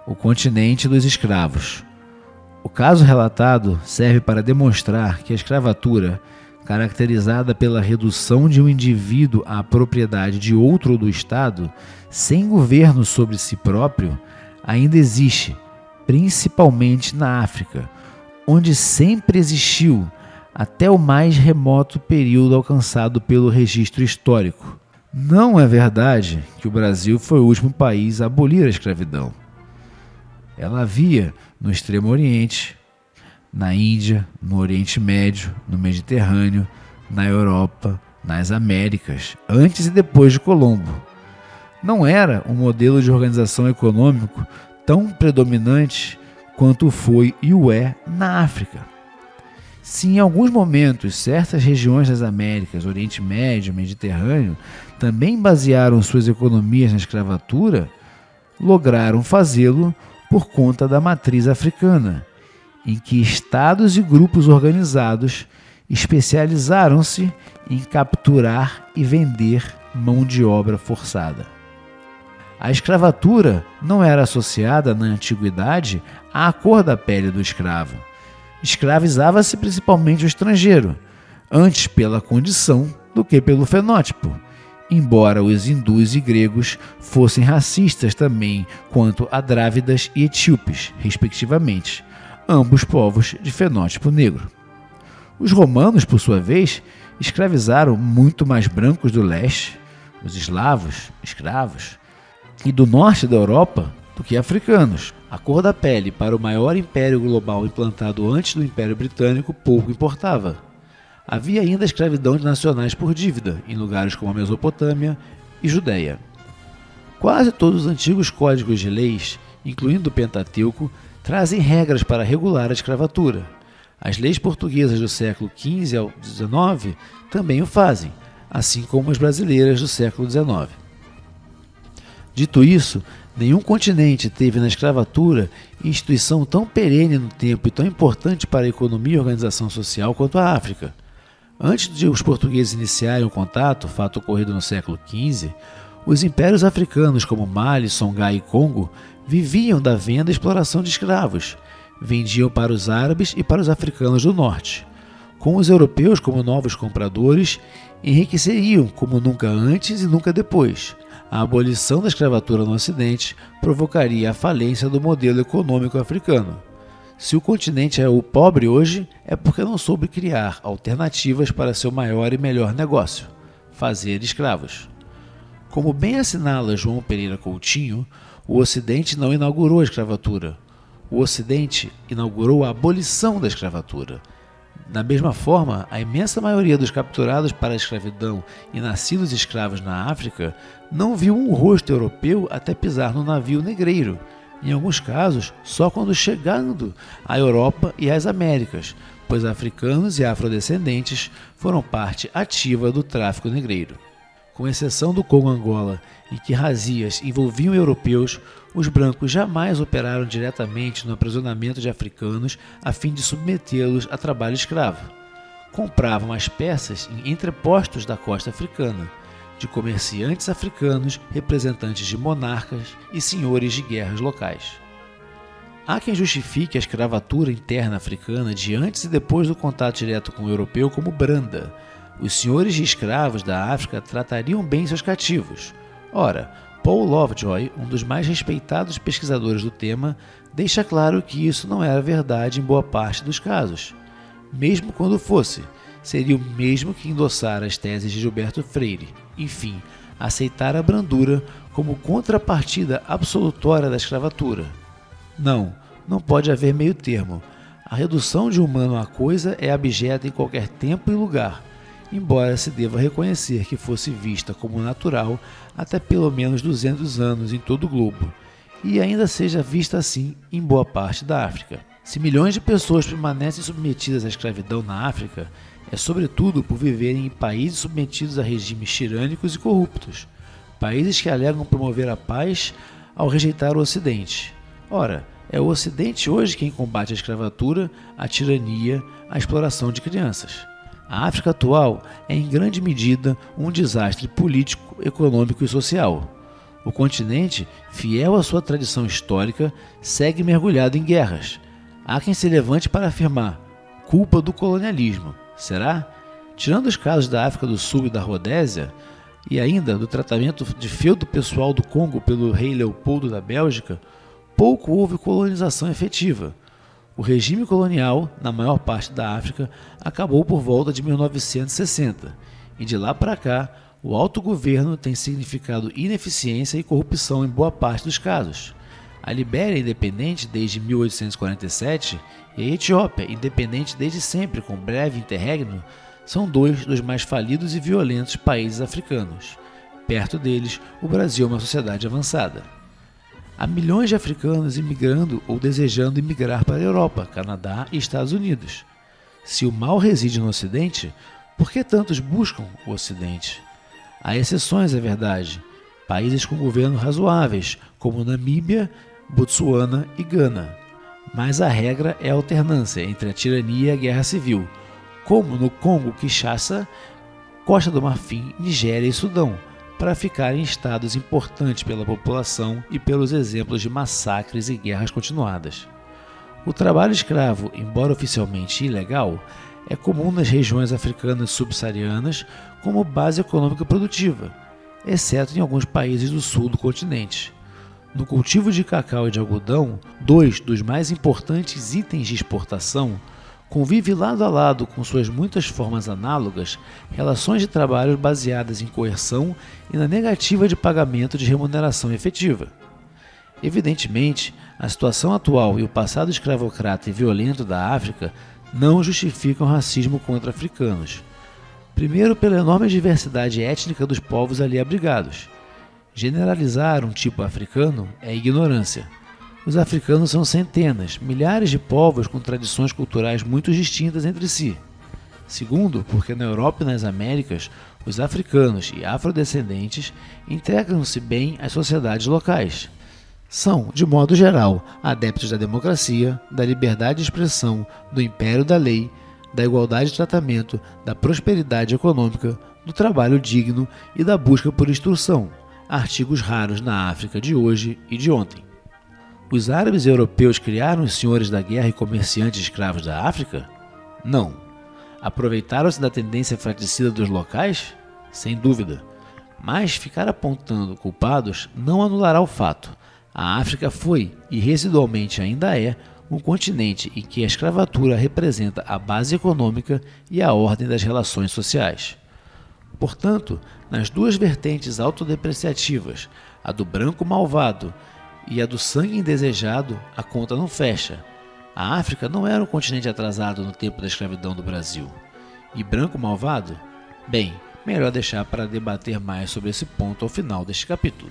o continente dos escravos. O caso relatado serve para demonstrar que a escravatura, caracterizada pela redução de um indivíduo à propriedade de outro ou do Estado, sem governo sobre si próprio, ainda existe, principalmente na África, onde sempre existiu até o mais remoto período alcançado pelo registro histórico. Não é verdade que o Brasil foi o último país a abolir a escravidão. Ela havia no Extremo Oriente, na Índia, no Oriente Médio, no Mediterrâneo, na Europa, nas Américas, antes e depois de Colombo. Não era um modelo de organização econômico tão predominante quanto foi e o é na África. Se em alguns momentos certas regiões das Américas, Oriente Médio, Mediterrâneo, também basearam suas economias na escravatura, lograram fazê-lo por conta da matriz africana, em que estados e grupos organizados especializaram-se em capturar e vender mão de obra forçada. A escravatura não era associada na antiguidade à cor da pele do escravo. Escravizava-se principalmente o estrangeiro, antes pela condição do que pelo fenótipo, embora os hindus e gregos fossem racistas também quanto a drávidas e etíopes, respectivamente, ambos povos de fenótipo negro. Os romanos, por sua vez, escravizaram muito mais brancos do leste, os eslavos, escravos, e do norte da Europa do que africanos. A cor da pele para o maior império global implantado antes do Império Britânico pouco importava. Havia ainda escravidão de nacionais por dívida, em lugares como a Mesopotâmia e Judéia. Quase todos os antigos códigos de leis, incluindo o Pentateuco, trazem regras para regular a escravatura. As leis portuguesas do século XV ao XIX também o fazem, assim como as brasileiras do século XIX. Dito isso, nenhum continente teve na escravatura instituição tão perene no tempo e tão importante para a economia e organização social quanto a África. Antes de os portugueses iniciarem o contato, fato ocorrido no século XV, os impérios africanos como Mali, Songhai e Congo viviam da venda e exploração de escravos, vendiam para os árabes e para os africanos do norte. Com os europeus como novos compradores, enriqueceriam como nunca antes e nunca depois. A abolição da escravatura no Ocidente provocaria a falência do modelo econômico africano. Se o continente é o pobre hoje, é porque não soube criar alternativas para seu maior e melhor negócio, fazer escravos. Como bem assinala João Pereira Coutinho, o Ocidente não inaugurou a escravatura. O Ocidente inaugurou a abolição da escravatura. Da mesma forma, a imensa maioria dos capturados para a escravidão e nascidos escravos na África não viu um rosto europeu até pisar no navio negreiro, em alguns casos só quando chegando à Europa e às Américas, pois africanos e afrodescendentes foram parte ativa do tráfico negreiro. Com exceção do Congo-Angola, em que razias envolviam europeus, os brancos jamais operaram diretamente no aprisionamento de africanos a fim de submetê-los a trabalho escravo. Compravam as peças em entrepostos da costa africana, de comerciantes africanos, representantes de monarcas e senhores de guerras locais. Há quem justifique a escravatura interna africana de antes e depois do contato direto com o europeu como branda. Os senhores de escravos da África tratariam bem seus cativos. Ora, Paul Lovejoy, um dos mais respeitados pesquisadores do tema, deixa claro que isso não era verdade em boa parte dos casos. Mesmo quando fosse, seria o mesmo que endossar as teses de Gilberto Freire. Enfim, aceitar a brandura como contrapartida absolutória da escravatura. Não pode haver meio termo. A redução de humano à coisa é abjeta em qualquer tempo e lugar, embora se deva reconhecer que fosse vista como natural até pelo menos 200 anos em todo o globo, e ainda seja vista assim em boa parte da África. Se milhões de pessoas permanecem submetidas à escravidão na África, é sobretudo por viverem em países submetidos a regimes tirânicos e corruptos, países que alegam promover a paz ao rejeitar o Ocidente. Ora, é o Ocidente hoje quem combate a escravatura, a tirania, a exploração de crianças. A África atual é em grande medida um desastre político, econômico e social. O continente, fiel à sua tradição histórica, segue mergulhado em guerras. Há quem se levante para afirmar: culpa do colonialismo. Será? Tirando os casos da África do Sul e da Rodésia, e ainda do tratamento de feudo pessoal do Congo pelo rei Leopoldo da Bélgica, pouco houve colonização efetiva. O regime colonial, na maior parte da África, acabou por volta de 1960, e de lá para cá, o autogoverno tem significado ineficiência e corrupção em boa parte dos casos. A Libéria é independente desde 1847 e a Etiópia, independente desde sempre com breve interregno, são dois dos mais falidos e violentos países africanos. Perto deles, o Brasil é uma sociedade avançada. Há milhões de africanos imigrando ou desejando imigrar para a Europa, Canadá e Estados Unidos. Se o mal reside no Ocidente, por que tantos buscam o Ocidente? Há exceções, é verdade. Países com governos razoáveis, como Namíbia, Botsuana e Gana. Mas a regra é a alternância entre a tirania e a guerra civil, como no Congo, Kinshasa, Costa do Marfim, Nigéria e Sudão, para ficar em estados importantes pela população e pelos exemplos de massacres e guerras continuadas. O trabalho escravo, embora oficialmente ilegal, é comum nas regiões africanas subsaarianas como base econômica produtiva, exceto em alguns países do sul do continente. No cultivo de cacau e de algodão, dois dos mais importantes itens de exportação, convive lado a lado com suas muitas formas análogas, relações de trabalho baseadas em coerção e na negativa de pagamento de remuneração efetiva. Evidentemente, a situação atual e o passado escravocrata e violento da África não justificam racismo contra africanos. Primeiro, pela enorme diversidade étnica dos povos ali abrigados. Generalizar um tipo africano é ignorância. Os africanos são centenas, milhares de povos com tradições culturais muito distintas entre si. Segundo, porque na Europa e nas Américas, os africanos e afrodescendentes integram-se bem às sociedades locais. São, de modo geral, adeptos da democracia, da liberdade de expressão, do império da lei, da igualdade de tratamento, da prosperidade econômica, do trabalho digno e da busca por instrução, artigos raros na África de hoje e de ontem. Os árabes e europeus criaram os senhores da guerra e comerciantes escravos da África? Não. Aproveitaram-se da tendência fratricida dos locais? Sem dúvida. Mas ficar apontando culpados não anulará o fato. A África foi, e residualmente ainda é, um continente em que a escravatura representa a base econômica e a ordem das relações sociais. Portanto, nas duas vertentes autodepreciativas, a do branco malvado e a do sangue indesejado, a conta não fecha. A África não era um continente atrasado no tempo da escravidão do Brasil. E branco malvado? Bem, melhor deixar para debater mais sobre esse ponto ao final deste capítulo.